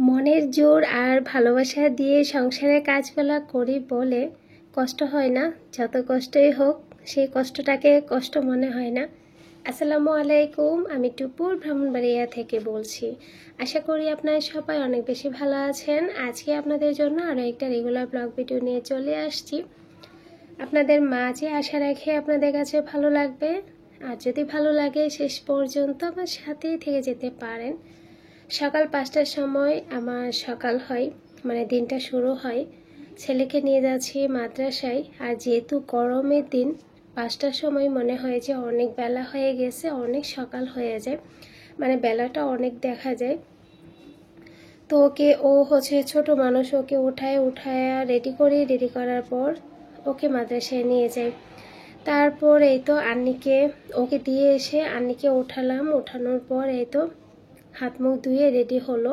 মনের জোর আর ভালোবাসা দিয়ে সংসারের কাজগুলো করি বলে কষ্ট হয় না। যত কষ্টই হোক সেই কষ্টটাকে কষ্ট মনে হয় না। আসসালামু আলাইকুম, আমি টুপুর ব্রাহ্মণবাড়িয়া থেকে বলছি। আশা করি আপনারা সবাই অনেক বেশি ভালো আছেন। আজকে আপনাদের জন্য আরও একটা রেগুলার ব্লগ ভিডিও নিয়ে চলে আসছি। আপনাদের মাঝে আশা রাখি আপনাদের কাছে ভালো লাগবে। আর যদি ভালো লাগে শেষ পর্যন্ত আমার সাথেই থেকে যেতে পারেন। সকাল 5টার সময় আমার সকাল হয়, মানে দিনটা শুরু হয়। ছেলেকে নিয়ে যাচ্ছি মাদ্রাসায়। আর যেহেতু গরমের দিন, 5টার সময় মনে হয় যে অনেক বেলা হয়ে গেছে, অনেক সকাল হয়ে যায়, মানে বেলাটা অনেক দেখা যায়। তো ও ছোট মানুষ, ওকে উঠায় রেডি করার পর ওকে মাদ্রাসায় নিয়ে যাই। তারপর এই তো ওকে দিয়ে এসে আন্নিকে ওঠানোর পর এই তো হাত মুখ ধুয়ে রেডি হলো।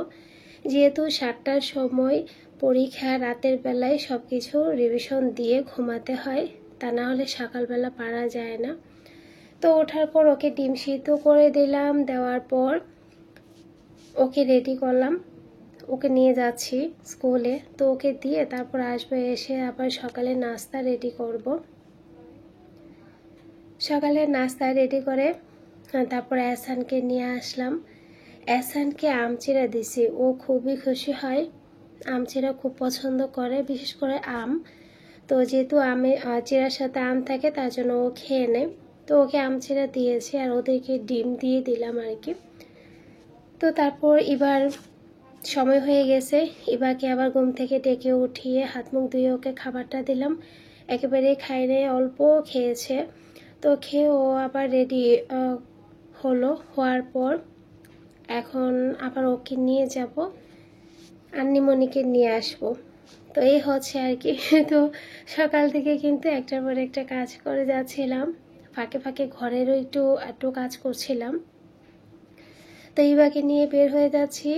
যেহেতু 7টার সময় পরীক্ষা, রাতের বেলায় সব কিছু রিভিশন দিয়ে ঘুমাতে হয়, তা না হলে সকালবেলা পারা যায় না। তো ওঠার পর ওকে ডিম সিদ্ধ করে দিলাম, দেওয়ার পর ওকে রেডি করলাম, ওকে নিয়ে যাচ্ছি স্কুলে। তো ওকে দিয়ে তারপর আসবো, এসে আবার সকালে নাস্তা রেডি করব। সকালে নাস্তা রেডি করে তারপর এহসানকে নিয়ে আসলাম। এহসানকে আম চিড়া দিছি, ও খুবই খুশি হয়, আম চিড়া খুব পছন্দ করে, বিশেষ করে আম। তো যেহেতু চিড়ার সাথে আম থাকে তার জন্য ও খেয়ে নেয়। তো ওকে আম চিড়া দিয়েছি আর ওদেরকে ডিম দিয়ে দিলাম আর কি। তো তারপর এবার সময় হয়ে গেছে, এবারকে আবার ঘুম থেকে ডেকে উঠিয়ে হাত মুখ ধুয়ে ওকে খাবারটা দিলাম। একেবারে খাই নেই, অল্প খেয়েছে। তো খেয়ে ও আবার রেডি হওয়ার পর এখন আবার ওকে নিয়ে যাব, আন্নিমণিকে নিয়ে আসব। তো এই হচ্ছে আর কি। তো সকাল থেকে কিন্তু একটার পর একটা কাজ করে যাচ্ছিলাম, ফাঁকে ফাঁকে ঘরেরও একটু কাজ করছিলাম। তো ইবাকে নিয়ে বের হয়ে যাচ্ছি।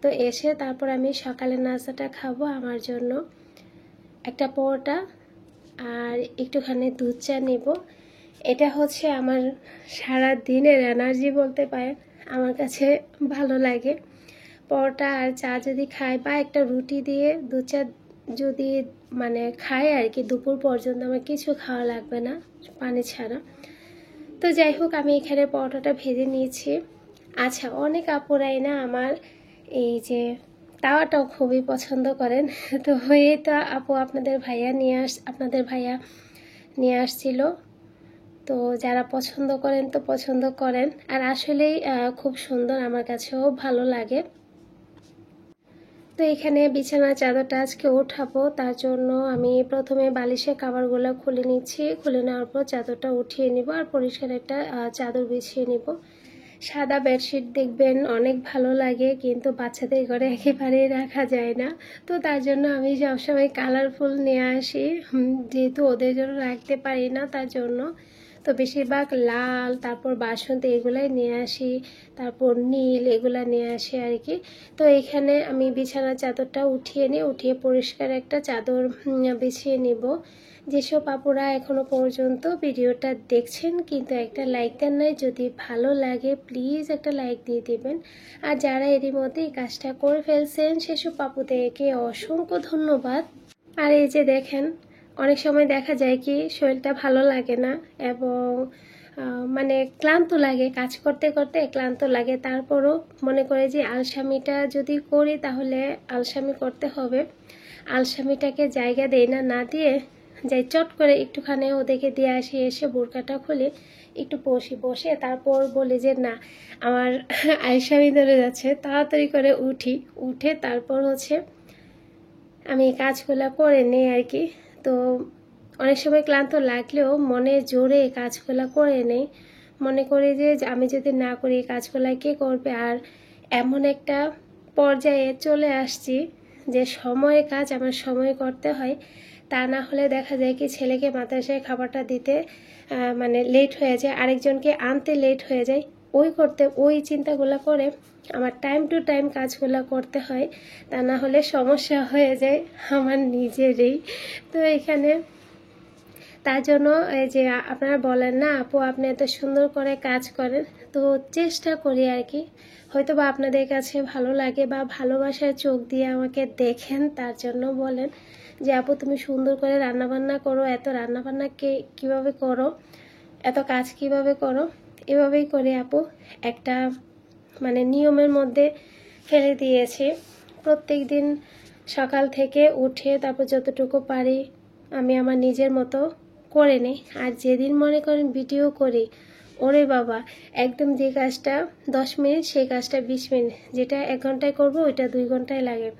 তো এসে তারপর আমি সকালের নাস্তাটা খাবো। আমার জন্য একটা পরোটা আর একটুখানি দুধ চা নেব। এটা হচ্ছে আমার সারা দিনের এনার্জি বলতে পারেন, আমার কাছে ভালো লাগে। পরোটা আর চা যদি খাই বা একটা রুটি দিয়ে দুধ চা যদি মানে খাই আর কি, দুপুর পর্যন্ত আমার কিছু খাওয়া লাগবে না পানি ছাড়া। তো যাই হোক, আমি এখানে পরোটাটা ভেজে নিয়েছি। আচ্ছা, অনেক আপুরাই না আমার এই যে তাওয়াটাও খুবই পছন্দ করেন। তো এই তো আপু আপনাদের ভাইয়া নিয়ে আসছিল। তো যারা পছন্দ করেন তো পছন্দ করেন, আর আসলেই খুব সুন্দর, আমার কাছেও ভালো লাগে। তো এখানে বিছানার চাদরটা আজকে উঠাবো, তার জন্য আমি প্রথমে বালিশের কাভারগুলো খুলে নিচ্ছি। খুলে নেওয়ার পর চাদরটা উঠিয়ে নিব আর পরিষ্কার একটা চাদর বিছিয়ে নিব। সাদা বেডশিট দেখবেন অনেক ভালো লাগে, কিন্তু বাচ্চাদের ঘরে একেবারেই রাখা যায় না। তো তার জন্য আমি সবসময় কালারফুল নিয়ে আসি, যেহেতু ওদের জন্য রাখতে পারি না তার জন্য। তো বেশিরভাগ লাল, তারপর বাসন্তী এগুলাই নিয়ে আসি, তারপর নীল এগুলা নিয়ে আসি আর কি। তো এখানে আমি বিছানার চাদরটা উঠিয়ে পরিষ্কার একটা চাদর বিছিয়ে নিব। যেসব আপুরা এখনো পর্যন্ত ভিডিওটা দেখছেন কিন্তু একটা লাইক দেন নাই, যদি ভালো লাগে প্লিজ একটা লাইক দিয়ে দিবেন। আর যারা এরই মধ্যে এই কাজটা করে ফেলছেন সেসব আপুদেরকে অসংখ্য ধন্যবাদ। আর এই যে দেখেন, অনেক সময় দেখা যায় কি শরীরটা ভালো লাগে না এবং মানে ক্লান্ত লাগে, কাজ করতে করতে ক্লান্ত লাগে। তারপরও মনে করে যে আলসামিটা যদি করি তাহলে আলসামি করতে হবে, আলসামিটাকে জায়গা দেই না, না দিয়ে যাই চট করে একটুখানি ওদেরকে দিয়ে আসি, এসে বোরকাটা খুলে একটু বসে তারপর বলি যে না, আমার আলসামি ধরে যাচ্ছে, তাড়াতাড়ি করে উঠে তারপর আমি কাজগুলো করে নিই আর কি। তো অনেক সময় ক্লান্ত লাগলেও মনে জোরে কাজগুলো করে নেই, মনে করি যে আমি যদি না করি এই কাজগুলো কে করবে। আর এমন একটা পর্যায়ে চলে আসছি যে সময়ের কাজ আমার সময় করতে হয়, তা না হলে দেখা যায় কি ছেলেকে মাদ্রাসায় খাবারটা দিতে মানে লেট হয়ে যায়, আরেকজনকে আনতে লেট হয়ে যায়। ওই চিন্তাগুলো করে আমার টাইম টু টাইম কাজগুলো করতে হয়, তা না হলে সমস্যা হয়ে যায় আমার নিজেরই। তো এখানে তার জন্য এই যে আপনারা বলেন না আপু আপনি এত সুন্দর করে কাজ করেন, তো চেষ্টা করি আর কি, হয়তো বা আপনাদের কাছে ভালো লাগে বা ভালোবাসার চোখ দিয়ে আমাকে দেখেন, তার জন্য বলেন যে আপু তুমি সুন্দর করে রান্নাবান্না করো, এত রান্নাবান্না কীভাবে করো, এত কাজ কিভাবে করো। এভাবেই করে আপু একটা মানে নিয়মের মধ্যে ফেলে দিয়েছি। প্রত্যেক দিন সকাল থেকে উঠে তারপর যতটুকু পারি আমি আমার নিজের মতো করে নিই। আর যেদিন মনে করেন ভিডিও করি, ওরে বাবা, একদম যে কাজটা 10 মিনিট সেই কাজটা 20 মিনিট, যেটা 1 ঘন্টায় করব ওইটা 2 ঘন্টায় লাগে,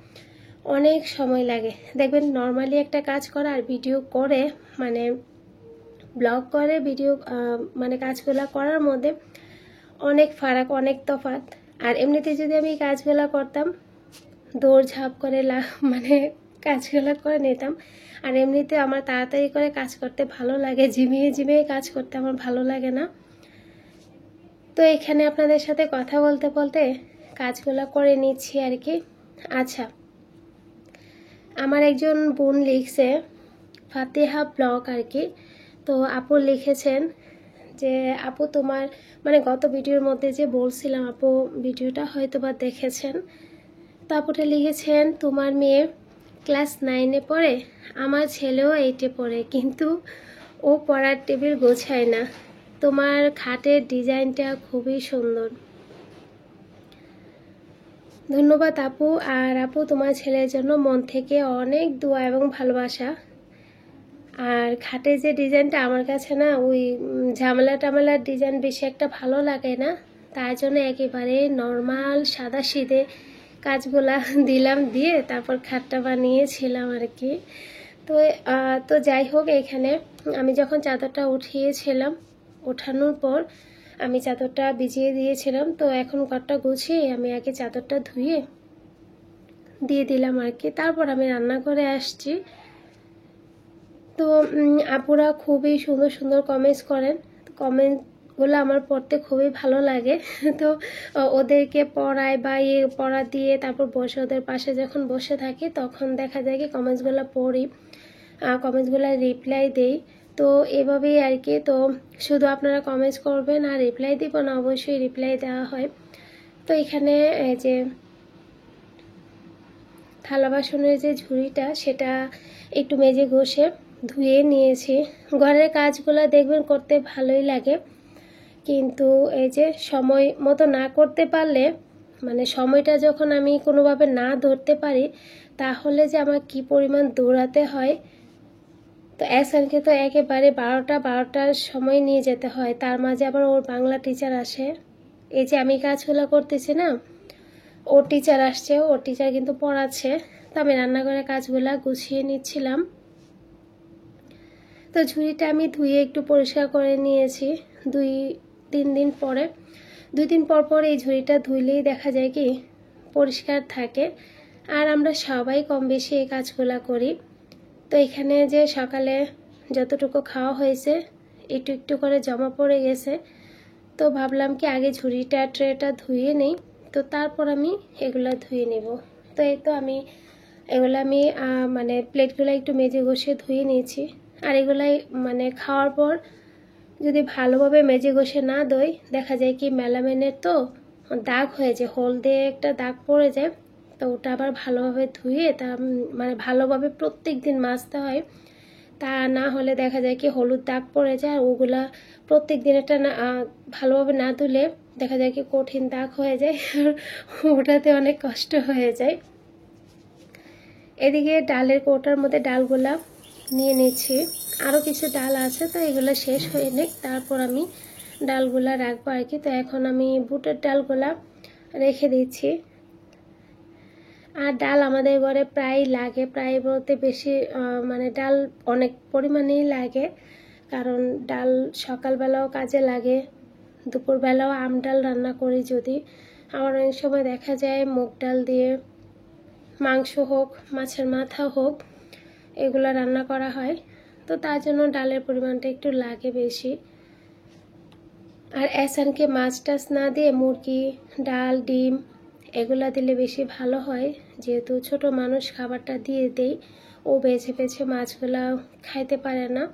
অনেক সময় লাগে। দেখবেন নর্মালি একটা কাজ করা আর ভিডিও করে মানে ব্লগ করে ভিডিও মানে কাজগুলো করার মধ্যে অনেক ফারাক, অনেক তফাৎ। আর এমনিতে যদি আমি কাজগুলো করতাম দৌড়ঝাঁপ করে মানে কাজগুলো করে নিতাম। আর এমনিতে আমার তাড়াতাড়ি করে কাজ করতে ভালো লাগে, ঝিমিয়ে ঝিমিয়ে কাজ করতে আমার ভালো লাগে না। তো এখানে আপনাদের সাথে কথা বলতে বলতে কাজগুলো করে নিচ্ছি আর কি। আচ্ছা, আমার একজন বোন লিখছে ফাতিহা ব্লগ আর কি, তো আপু লিখেছেন যে আপু তোমার মানে গত ভিডিওর মধ্যে যে বলছিলাম, আপু ভিডিওটা হয়তো বা দেখেছেন। তারপরে লিখেছেন তোমার মেয়ে ক্লাস 9-এ পড়ে, আমার ছেলেও 8-এ পড়ে, কিন্তু ও পড়ার টেবিল গোছায় না। তোমার খাটের ডিজাইনটা খুবই সুন্দর। ধন্যবাদ আপু। আর আপু তোমার ছেলের জন্য মন থেকে অনেক দোয়া এবং ভালোবাসা। আর খাটের যে ডিজাইনটা আমার কাছে না ওই ঝামেলা টামেলার ডিজাইন বেশি একটা ভালো লাগে না, তার জন্য একেবারে নর্মাল সাদা সিধে কাজগুলা দিলাম, দিয়ে তারপর খাটটা বানিয়েছিলাম আর কি। তো যাই হোক, এখানে আমি যখন চাদরটা উঠিয়েছিলাম, ওঠানোর পর আমি চাদরটা ভিজিয়ে দিয়েছিলাম। তো এখন ঘরটা গুছিয়ে আমি আগে চাদরটা ধুয়ে দিয়ে দিলাম আর কি, তারপর আমি রান্না করে আসছি। তো আপুরা খুবই সুন্দর সুন্দর কমেন্টস করেন, কমেন্টগুলো আমার পড়তে খুবই ভালো লাগে। তো ওদেরকে পড়ায় বা পড়া দিয়ে তারপর বসে ওদের পাশে যখন বসে থাকি তখন দেখা যায় কি কমেন্টসগুলো পড়ি, কমেন্টসগুলো রিপ্লাই দেই। তো এভাবেই আর কি। তো শুধু আপনারা কমেন্টস করবেন আর রিপ্লাই দিব না, অবশ্যই রিপ্লাই দেওয়া হয়। তো এখানে এই যে থালা বাসনের যে ঝুড়িটা সেটা একটু মেজে ঘষে ধুয়ে নিয়েছি। ঘরের কাজগুলো দেখবেন করতে ভালোই লাগে, কিন্তু এই যে সময় মতো না করতে পারলে মানে সময়টা যখন আমি কোনোভাবে না ধরতে পারি তাহলে যে আমার কি পরিমাণ দৌড়াতে হয়। তো এসানকে তো একেবারে 12টার সময় নিয়ে যেতে হয়, তার মাঝে আবার ওর বাংলা টিচার আসে। এই যে আমি কাজগুলো করতেছি না, ওর টিচার আসছে, ওর টিচার কিন্তু পড়াচ্ছে। তো আমি রান্নাঘরের কাজগুলো গুছিয়ে নিচ্ছিলাম। তো ঝুড়িটা আমি ধুয়ে একটু পরিষ্কার করে নিয়েছি 2-3 দিন পরে। 2 দিন পর পর এই ঝুড়িটা ধুইলেই দেখা যায় কি পরিষ্কার থাকে। আর আমরা সবাই কম বেশি এই কাজগুলো করি। তো এখানে যে সকালে যতটুকু খাওয়া হয়েছে একটু একটু করে জমা পড়ে গেছে, তো ভাবলাম কি আগে ঝুড়িটা ট্রেটা ধুয়ে নেই, তো তারপর আমি এগুলো ধুয়ে নেব। তো এই তো আমি এগুলো মানে প্লেটগুলো একটু মেজে ঘষে ধুয়ে নিয়েছি। আর এগুলাই মানে খাওয়ার পর যদি ভালোভাবে মেজে ঘষে না দই দেখা যায় কি মেলামেনের তো দাগ হয়ে যায়, হলদে একটা দাগ পড়ে যায়। তো ওটা আবার ভালোভাবে ধুয়ে তা মানে ভালোভাবে প্রত্যেক দিন মাজতে হয়, তা না হলে দেখা যায় কি হলুদ দাগ পড়ে যায়। আর ওগুলা প্রত্যেক দিন একটা না ভালোভাবে না ধুলে দেখা যায় কি কঠিন দাগ হয়ে যায়, ওটাতে অনেক কষ্ট হয়ে যায়। এদিকে ডালের কৌটার মধ্যে ডালগুলা নিয়ে নিচ্ছি, আরও কিছু ডাল আছে, তো এগুলো শেষ হয়ে নেই তারপর আমি ডালগুলা রাখবো আর কি। তো এখন আমি বুটের ডালগুলা রেখে দিচ্ছি। আর ডাল আমাদের ঘরে প্রায় লাগে, প্রায় বলতে বেশি মানে ডাল অনেক পরিমাণেই লাগে, কারণ ডাল সকালবেলাও কাজে লাগে, দুপুরবেলাও আম ডাল রান্না করি যদি। আবার অনেক সময় দেখা যায় মুগ ডাল দিয়ে মাংস হোক মাছের মাথা হোক এগুলো রান্না করা হয়, তো তার জন্য ডালের পরিমাণটা একটু লাগে বেশি। আর এসানকে মাছ টাছ না দিয়ে মুরগি, ডাল, ডিম এগুলা দিলে বেশি ভালো হয়, যেহেতু ছোট মানুষ খাবারটা দিয়ে দেই, ও বেছে বেছে মাছগুলা খাইতে পারে না।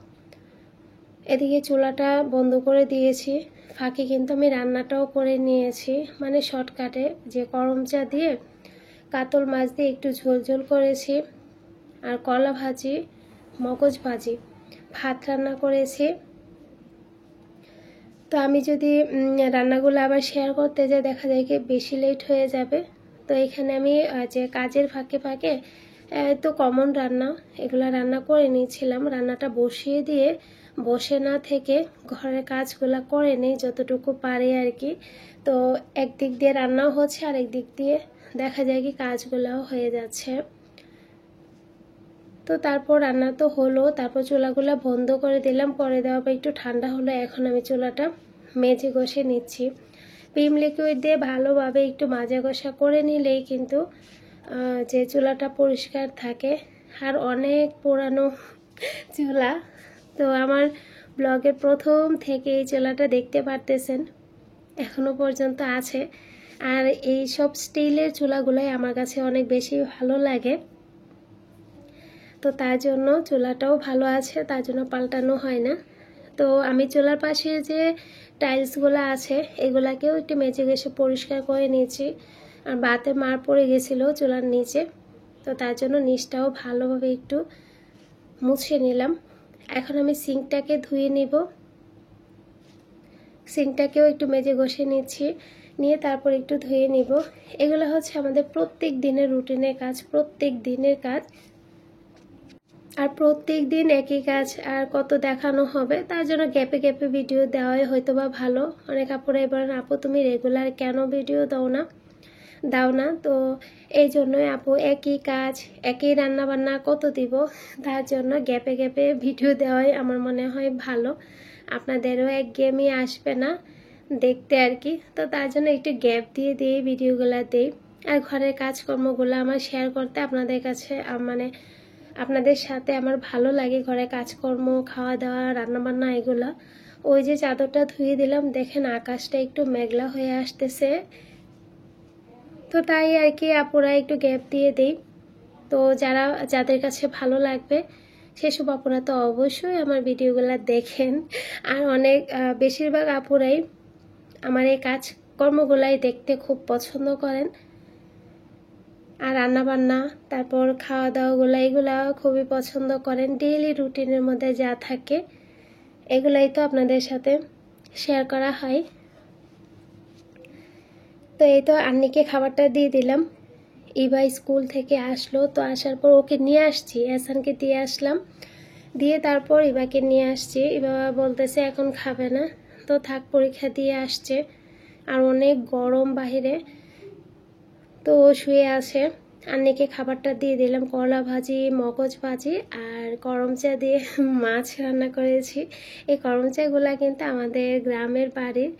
এদিকে চুলাটা বন্ধ করে দিয়েছি, ফাঁকে কিন্তু আমি রান্নাটাও করে নিয়েছি, মানে শর্টকাটে, যে গরম চা দিয়ে কাতল মাছ দিয়ে একটু ঝোল ঝোল করেছি, আর কলা ভাজি, মগজ ভাজি, ভাত রান্না করেছি। তো আমি যদি রান্নাগুলো আবার শেয়ার করতে যাই দেখা যায় কি বেশি লেট হয়ে যাবে। তো এখানে আমি যে কাজের ফাঁকে ফাঁকে তো কমন রান্না এগুলো রান্না করে নিয়েছিলাম। রান্নাটা বসিয়ে দিয়ে বসে না থেকে ঘরের কাজগুলো করে নিই যতটুকু পারি আর কি। তো একদিক দিয়ে রান্নাও হচ্ছে আর একদিক দিয়ে দেখা যায় কি কাজগুলোও হয়ে যাচ্ছে। তো তারপর রান্না তো হলো, তারপর চুলাগুলো বন্ধ করে দিলাম, করে দেওয়ার পর একটু ঠান্ডা হলো। এখন আমি চুলাটা মেজে ঘষে নিচ্ছি। ভিম লিকুইড দিয়ে ভালোভাবে একটু মাজা ঘষা করে নিলেই কিন্তু যে চুলাটা পরিষ্কার থাকে। আর অনেক পুরানো চুলা, তো আমার ব্লগের প্রথম থেকে এই চুলাটা দেখতে পারতেছেন এখনো পর্যন্ত আছে। আর এই সব স্টিলের চুলাগুলোই আমার কাছে অনেক বেশি ভালো লাগে। তো তার জন্য চুলাটাও ভালো আছে, তার জন্য পাল্টানো হয় না। তো আমি চুলার পাশে যে টাইলসগুলো আছে এগুলাকেও একটু মেজে ঘষে পরিষ্কার করে নিয়েছি। আর বাতে মার পড়ে গেছিলো চুলার নিচে, তো তার জন্য নিচটাও ভালোভাবে একটু মুছে নিলাম। এখন আমি সিঙ্কটাকে ধুয়ে নিব। সিঙ্কটাকেও একটু মেজে ঘষে নিচ্ছি, নিয়ে তারপর একটু ধুয়ে নিব। এগুলো হচ্ছে আমাদের প্রত্যেক দিনের রুটিনের কাজ, প্রত্যেক দিনের কাজ। আর প্রত্যেক দিন একই কাজ আর কত দেখানো হবে, তার জন্য গ্যাপে গ্যাপে ভিডিও দেওয়াই হয়তো বা ভালো। অনেক আপুরা এবার আপু তুমি রেগুলার কেন ভিডিও দাও না, তো এই জন্যই আপু একই কাজ একই রান্না বান্না কত দিব, তার জন্য গ্যাপে গ্যাপে ভিডিও দেওয়াই আমার মনে হয় ভালো। আপনাদেরও একঘেয়েমি আসবে না দেখতে আর কি। তো তার জন্য একটু গ্যাপ দিয়ে দিয়ে ভিডিওগুলো দিই। আর ঘরের কাজকর্মগুলো আমার শেয়ার করতে আপনাদের কাছে মানে আপনাদের সাথে আমার ভালো লাগে। ঘরে কাজকর্ম, খাওয়া দাওয়া, রান্নাবান্না এগুলো। ওই যে চাদরটা ধুয়ে দিলাম, দেখেন আকাশটা একটু মেঘলা হয়ে আসতেছে। তো তাই আর কি আপুরা একটু গ্যাপ দিয়ে দিই। তো যাদের কাছে ভালো লাগবে সেসব আপুরা তো অবশ্যই আমার ভিডিওগুলো দেখেন। আর অনেক বেশিরভাগ আপুরাই আমার এই কাজকর্মগুলাই দেখতে খুব পছন্দ করেন। আর রান্নাবান্না, তারপর খাওয়া দাওয়াগুলো এগুলা খুবই পছন্দ করেন। ডেইলি রুটিনের মধ্যে যা থাকে এগুলাই তো আপনাদের সাথে শেয়ার করা হয়। তো এই তো আন্নিকে খাবারটা দিয়ে দিলাম। ইবা স্কুল থেকে আসলো, তো আসার পর ওকে নিয়ে আসছি, এহসানকে দিয়ে আসলাম, দিয়ে তারপর ইবাকে নিয়ে আসছি। ইবা বলতেছে এখন খাবে না, তো থাক, পরীক্ষা দিয়ে আসছে আর অনেক গরম বাহিরে, তো ও শুয়ে আছে। আন্নিকে খাবারটা দিয়ে দিলাম, করলা ভাজি, মগজ ভাজি আর গরম চা দিয়ে মাছ রান্না করেছি। এই গরম চাগুলা কিন্তু আমাদের গ্রামের বাড়ির,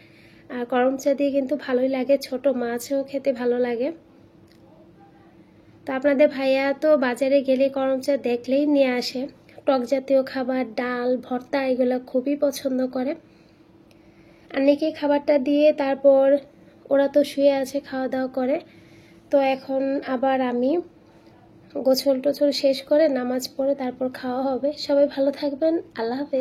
আর গরম চা দিয়ে কিন্তু ভালোই লাগে, ছোট মাছও খেতে ভালো লাগে। তো আপনাদের ভাইয়া তো বাজারে গেলে গরম চা দেখলেই নিয়ে আসে। টক জাতীয় খাবার, ডাল, ভর্তা এগুলো খুবই পছন্দ করে। আন্নিকে খাবারটা দিয়ে তারপর ওরা তো শুয়ে আছে, খাওয়া দাওয়া করে। তো এখন আবার আমি গোসল টোসল শেষ করে নামাজ পড়ে তারপর খাওয়া হবে। সবাই ভালো থাকবেন, আল্লাহ হাফেজ।